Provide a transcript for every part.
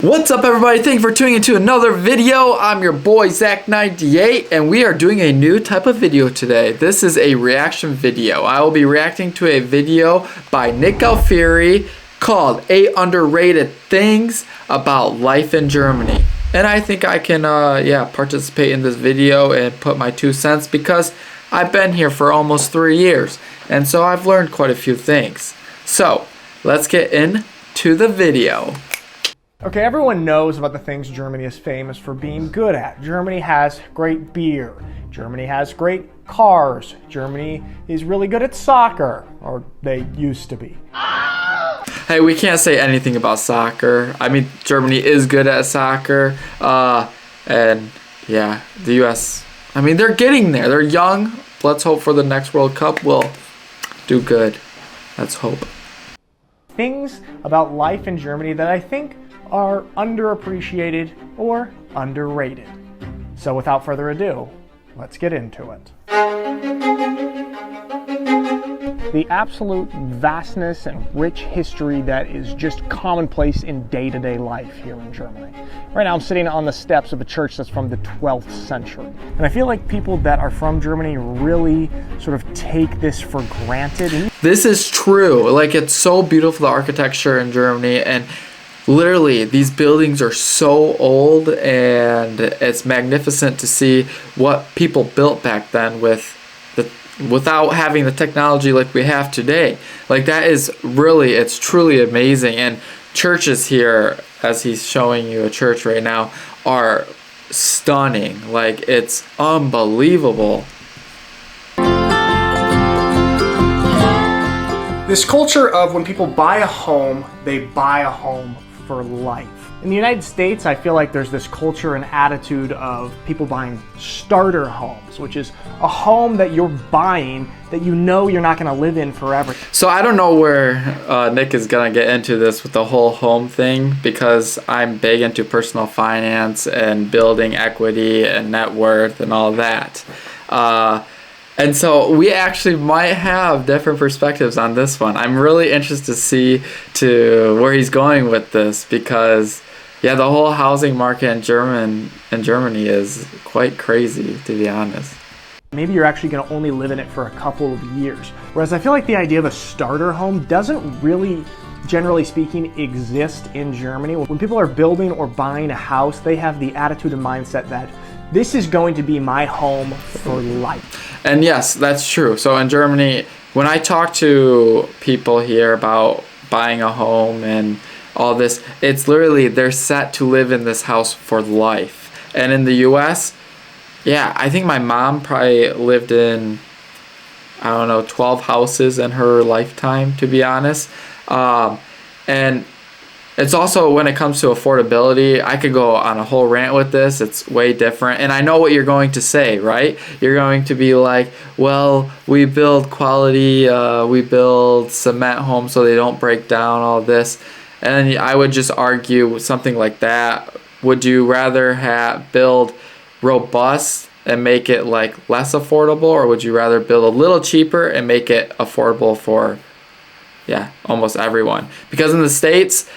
What's up, everybody? Thank you for tuning into another video. I'm your boy Zach98 and we are doing a new type of video today. This is a reaction video. I will be reacting to a video by Nick Alfieri called 8 Underrated Things About Life in Germany. And I think I can participate in this video and put my 2 cents because I've been here for almost 3 years and so I've learned quite a few things. So let's get into the video. Okay, everyone knows about the things Germany is famous for being good at. Germany has great beer. Germany has great cars. Germany is really good at soccer, or they used to be. Hey, we can't say anything about soccer. I mean, Germany is good at soccer. And yeah, the US, I mean, they're getting there. They're young. Let's hope for the next World Cup will do good. Let's hope. Things about life in Germany that I think are underappreciated or underrated. So without further ado, let's get into it. The absolute vastness and rich history that is just commonplace in day-to-day life here in Germany. Right now I'm sitting on the steps of a church that's from the 12th century. And I feel like people that are from Germany really sort of take this for granted. This is true. Like, it's so beautiful, the architecture in Germany, and literally, these buildings are so old and it's magnificent to see what people built back then without having the technology like we have today. Like, that is really, it's truly amazing. And churches here, as he's showing you a church right now, are stunning. Like, it's unbelievable. This culture of when people buy a home, they buy a home for life. In the United States, I feel like there's this culture and attitude of people buying starter homes, which is a home that you're buying that you know you're not going to live in forever. So I don't know where Nick is going to get into this with the whole home thing, because I'm big into personal finance and building equity and net worth and all that. And so we actually might have different perspectives on this one. I'm really interested to see where he's going with this, because yeah, the whole housing market in Germany is quite crazy, to be honest. Maybe you're actually going to only live in it for a couple of years. Whereas I feel like the idea of a starter home doesn't really, generally speaking, exist in Germany. When people are building or buying a house, they have the attitude and mindset that this is going to be my home for life. And yes, that's true. So in Germany, when I talk to people here about buying a home and all this, it's literally they're set to live in this house for life. And in the US, yeah, I think my mom probably lived in, I don't know, 12 houses in her lifetime, to be honest. And it's also, when it comes to affordability, I could go on a whole rant with this. It's way different. And I know what you're going to say, right? You're going to be like, well, we build quality, we build cement homes so they don't break down, all this. And I would just argue something like that. Would you rather build robust and make it like less affordable, or would you rather build a little cheaper and make it affordable for, yeah, almost everyone? Because in the States,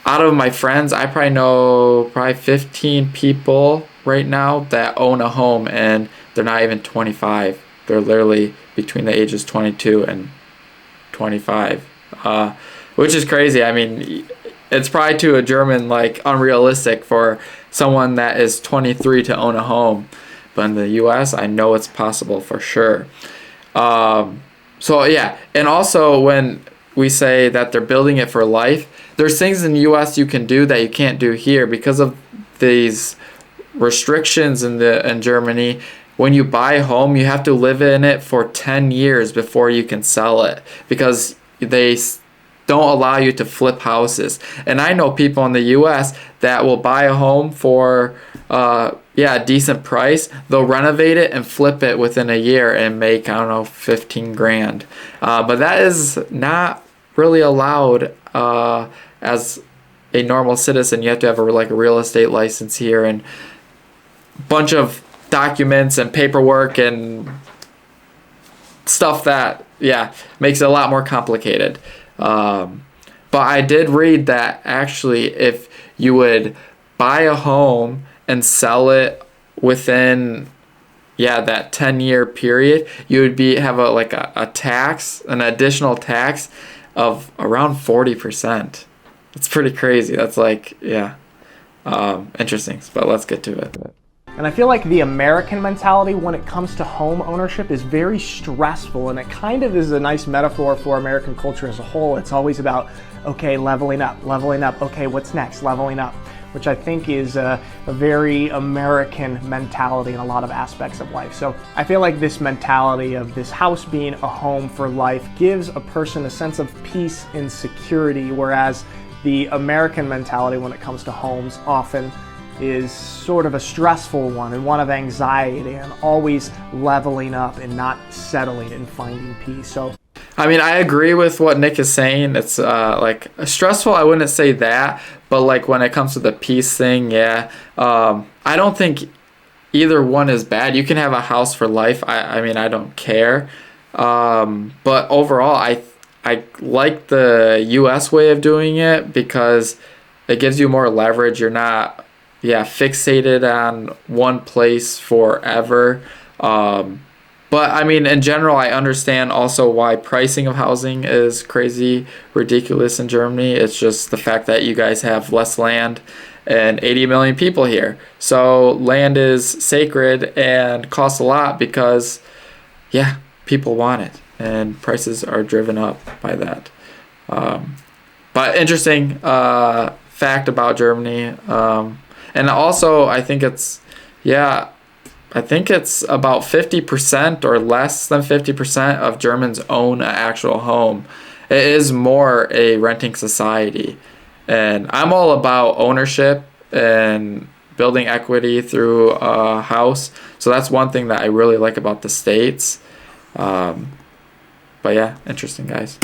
out of my friends, I probably know 15 people right now that own a home and they're not even 25. They're literally between the ages 22 and 25, which is crazy. I mean, it's probably to a German like unrealistic for someone that is 23 to own a home. But in the US, I know it's possible for sure. So yeah, and also when we say that they're building it for life, there's things in the US you can do that you can't do here because of these restrictions in Germany. When you buy a home, you have to live in it for 10 years before you can sell it, because they don't allow you to flip houses. And I know people in the US that will buy a home for a decent price. They'll renovate it and flip it within a year and make, I don't know, 15 grand. But that is not really allowed as a normal citizen. You have to have a real estate license here and a bunch of documents and paperwork and stuff that, yeah, makes it a lot more complicated. But I did read that actually if you would buy a home and sell it within that 10-year period. You would have a tax, an additional tax of around 40%. It's pretty crazy. That's interesting, but let's get to it. And I feel like the American mentality when it comes to home ownership is very stressful, and it kind of is a nice metaphor for American culture as a whole. It's always about, okay, leveling up, okay, what's next, leveling up, which I think is a very American mentality in a lot of aspects of life. So I feel like this mentality of this house being a home for life gives a person a sense of peace and security, whereas the American mentality when it comes to homes often is sort of a stressful one and one of anxiety and always leveling up and not settling and finding peace. So I mean, I agree with what Nick is saying. It's stressful. I wouldn't say that, but when it comes to the peace thing, I don't think either one is bad. You can have a house for life. I mean, I don't care. But overall, I like the U.S. way of doing it because it gives you more leverage. You're not fixated on one place forever. But I mean, in general, I understand also why pricing of housing is crazy, ridiculous in Germany. It's just the fact that you guys have less land and 80 million people here. So land is sacred and costs a lot because, people want it. And prices are driven up by that. But interesting fact about Germany. And also, I think it's about 50% or less than 50% of Germans own an actual home. It is more a renting society. And I'm all about ownership and building equity through a house. So that's one thing that I really like about the States. But interesting, guys.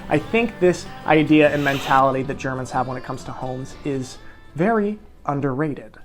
I think this idea and mentality that Germans have when it comes to homes is very underrated.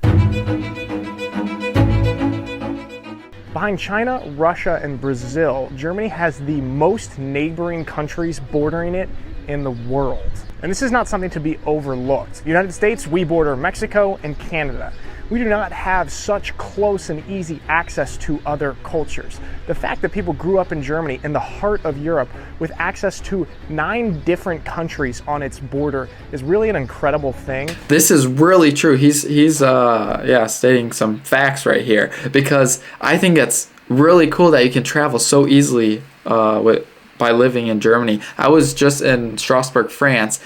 Behind China, Russia, and Brazil, Germany has the most neighboring countries bordering it in the world. And this is not something to be overlooked. The United States, we border Mexico and Canada. We do not have such close and easy access to other cultures. The fact that people grew up in Germany, in the heart of Europe, with access to 9 different countries on its border is really an incredible thing. This is really true. He's stating some facts right here, because I think it's really cool that you can travel so easily by living in Germany. I was just in Strasbourg, France,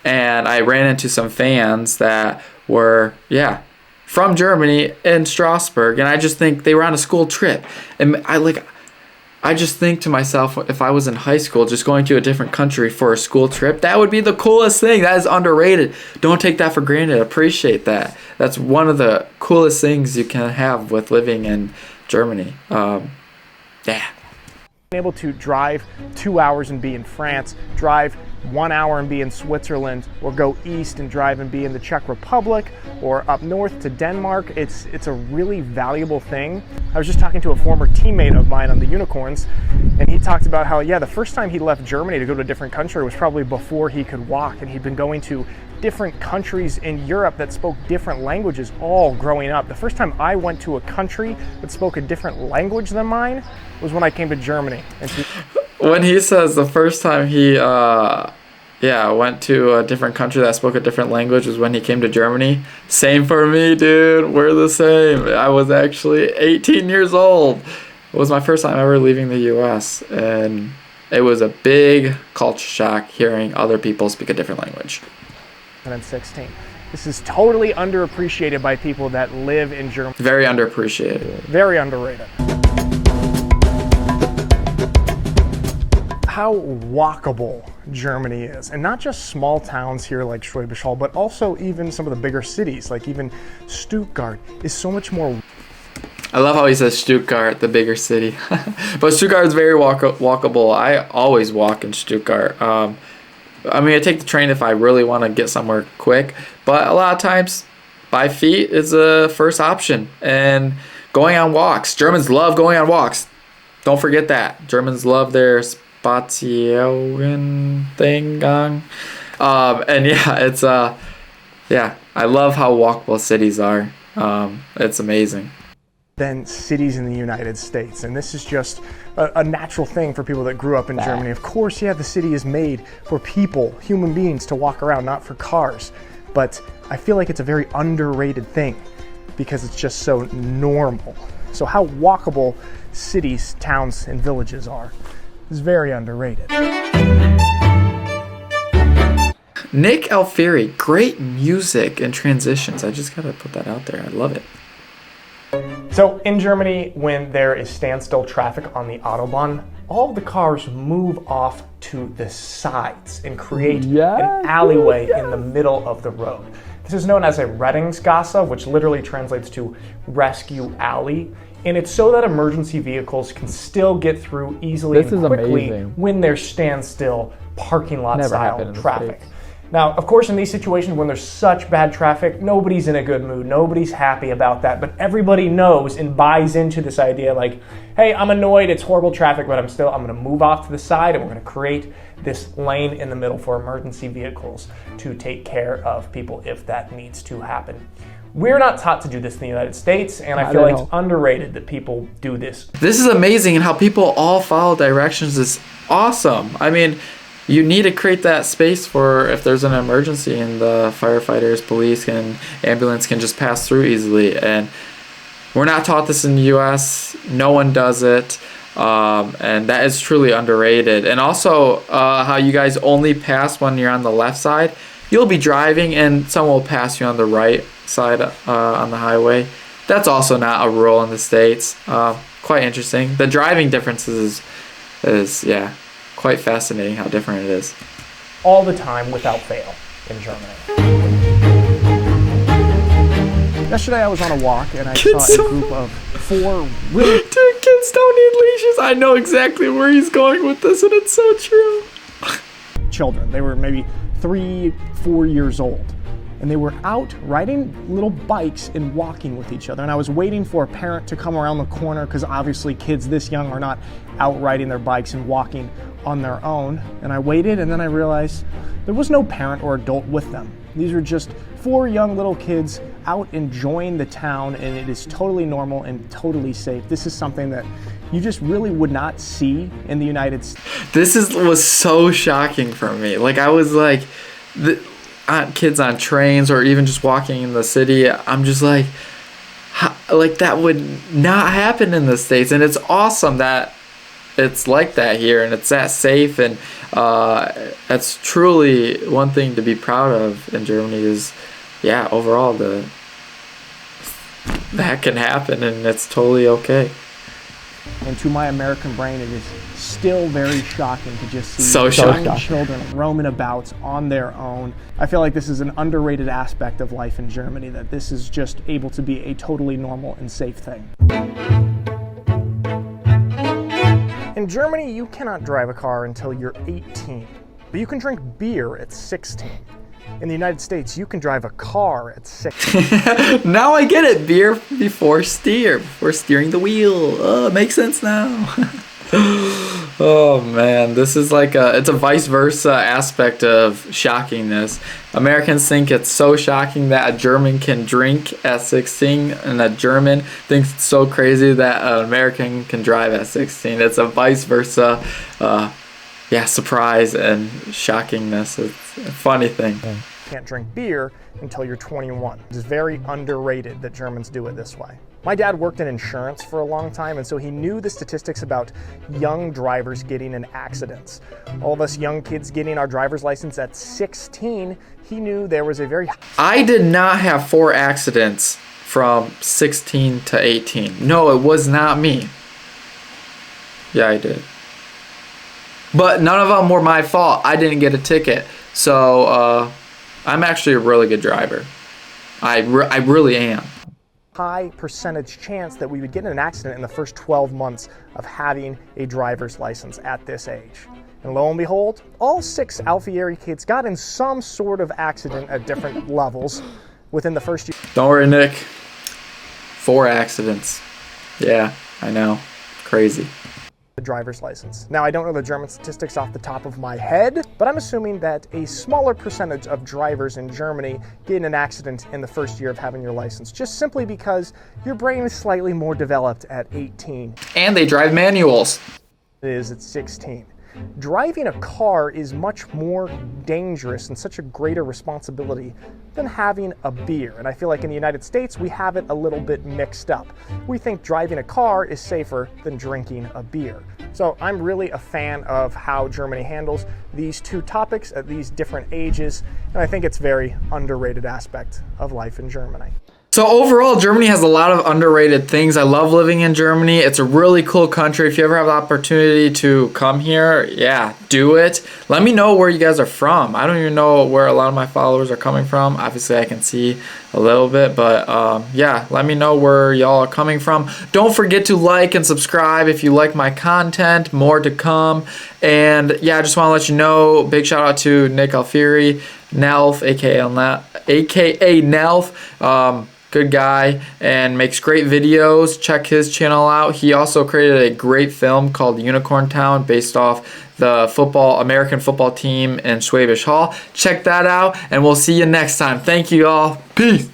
and I ran into some fans that were, from Germany in Strasbourg, and I just think they were on a school trip. And I just think to myself, if I was in high school just going to a different country for a school trip, that would be the coolest thing. That is underrated. Don't take that for granted. Appreciate that. That's one of the coolest things you can have with living in Germany. Able to drive 2 hours and be in France, drive 1 hour and be in Switzerland, or go east and drive and be in the Czech Republic, or up north to Denmark. It's a really valuable thing. I was just talking to a former teammate of mine on the Unicorns, and he talked about how, the first time he left Germany to go to a different country was probably before he could walk, and he'd been going to different countries in Europe that spoke different languages all growing up. The first time I went to a country that spoke a different language than mine was when I came to Germany. When he says the first time he went to a different country that spoke a different language was when he came to Germany. Same for me, dude. We're the same. I was actually 18 years old. It was my first time ever leaving the U.S. and it was a big culture shock hearing other people speak a different language. 2016. This is totally underappreciated by people that live in Germany. Very underappreciated. Very underrated. How walkable Germany is, and not just small towns here like Schwäbisch Hall, but also even some of the bigger cities, like even Stuttgart is so much more. I love how he says Stuttgart, the bigger city. But Stuttgart is very walkable. I always walk in Stuttgart. I mean, I take the train if I really want to get somewhere quick, but a lot of times by feet is a first option. And going on walks. Germans love going on walks. Don't forget that. Germans love their Spaziergang thing. And it's yeah, I love how walkable cities are. It's amazing. Than cities in the United States. And this is just a natural thing for people that grew up in Germany. Of course, yeah, the city is made for people, human beings, to walk around, not for cars. But I feel like it's a very underrated thing because it's just so normal. So how walkable cities, towns, and villages are is very underrated. Nick Alfieri, great music and transitions. I just gotta put that out there. I love it. So in Germany, when there is standstill traffic on the Autobahn, all of the cars move off to the sides and create an alleyway in the middle of the road. This is known as a Rettungsgasse, which literally translates to rescue alley. And it's so that emergency vehicles can still get through easily and quickly when there's standstill parking lot style traffic. Now, of course, in these situations when there's such bad traffic, nobody's in a good mood. Nobody's happy about that. But everybody knows and buys into this idea like, hey, I'm annoyed, it's horrible traffic, but I'm going to move off to the side and we're going to create this lane in the middle for emergency vehicles to take care of people if that needs to happen. We're not taught to do this in the United States, and I feel like it's underrated that people do this. This is amazing, and how people all follow directions is awesome. I mean, you need to create that space for if there's an emergency and the firefighters, police, and ambulance can just pass through easily. And we're not taught this in the U.S. No one does it. And that is truly underrated. And also how you guys only pass when you're on the left side. You'll be driving and someone will pass you on the right side on the highway. That's also not a rule in the States. Quite interesting. The driving differences is yeah, quite fascinating how different it is. All the time without fail in Germany. Yesterday I was on a walk and I saw a group of 4 really... Dude, kids don't need leashes. I know exactly where he's going with this and it's so true. Children. They were maybe 3, 4 years old. And they were out riding little bikes and walking with each other. And I was waiting for a parent to come around the corner because obviously kids this young are not out riding their bikes and walking on their own. And I waited and then I realized there was no parent or adult with them. These were just 4 young little kids out enjoying the town, and it is totally normal and totally safe. This is something that you just really would not see in the United States. This was so shocking for me. Like I was like, kids on trains or even just walking in the city, I'm just like that would not happen in the States. And it's awesome that it's like that here and it's that safe, and that's truly one thing to be proud of in Germany is, yeah, overall that can happen and it's totally okay. And to my American brain, it is still very shocking to just see young children roaming about on their own. I feel like this is an underrated aspect of life in Germany, that this is just able to be a totally normal and safe thing. In Germany, you cannot drive a car until you're 18, but you can drink beer at 16. In the United States, you can drive a car at 16. Now I get it. Beer before steering the wheel. Oh, it makes sense now. Oh man, this is like it's a vice versa aspect of shockingness. Americans think it's so shocking that a German can drink at 16, and a German thinks it's so crazy that an American can drive at 16. It's a vice versa, surprise and shockingness. It's a funny thing. You can't drink beer until you're 21. It's very underrated that Germans do it this way. My dad worked in insurance for a long time, and so he knew the statistics about young drivers getting in accidents. All of us young kids getting our driver's license at 16, he knew there was a very... I did not have 4 accidents from 16 to 18. No, it was not me. Yeah, I did. But none of them were my fault. I didn't get a ticket. So I'm actually a really good driver. I really am. High percentage chance that we would get in an accident in the first 12 months of having a driver's license at this age. And lo and behold, all 6 Alfieri kids got in some sort of accident at different levels within the first year. Don't worry, Nick. 4 accidents. Yeah, I know. Crazy. a driver's license. Now, I don't know the German statistics off the top of my head, but I'm assuming that a smaller percentage of drivers in Germany get in an accident in the first year of having your license, just simply because your brain is slightly more developed at 18. And they drive manuals. It is at 16. Driving a car is much more dangerous and such a greater responsibility than having a beer. And I feel like in the United States, we have it a little bit mixed up. We think driving a car is safer than drinking a beer. So I'm really a fan of how Germany handles these two topics at these different ages. And I think it's a very underrated aspect of life in Germany. So overall, Germany has a lot of underrated things. I love living in Germany. It's a really cool country. If you ever have the opportunity to come here, yeah, do it. Let me know where you guys are from. I don't even know where a lot of my followers are coming from. Obviously, I can see a little bit, but yeah, let me know where y'all are coming from. Don't forget to like and subscribe if you like my content. More to come. And yeah, I just want to let you know, big shout out to Nick Alfieri, NALF, aka NALF. Good guy and makes great videos. Check his channel out. He also created a great film called Unicorn Town based off the American football team in Schwäbisch Hall. Check that out and we'll see you next time. Thank you all. Peace.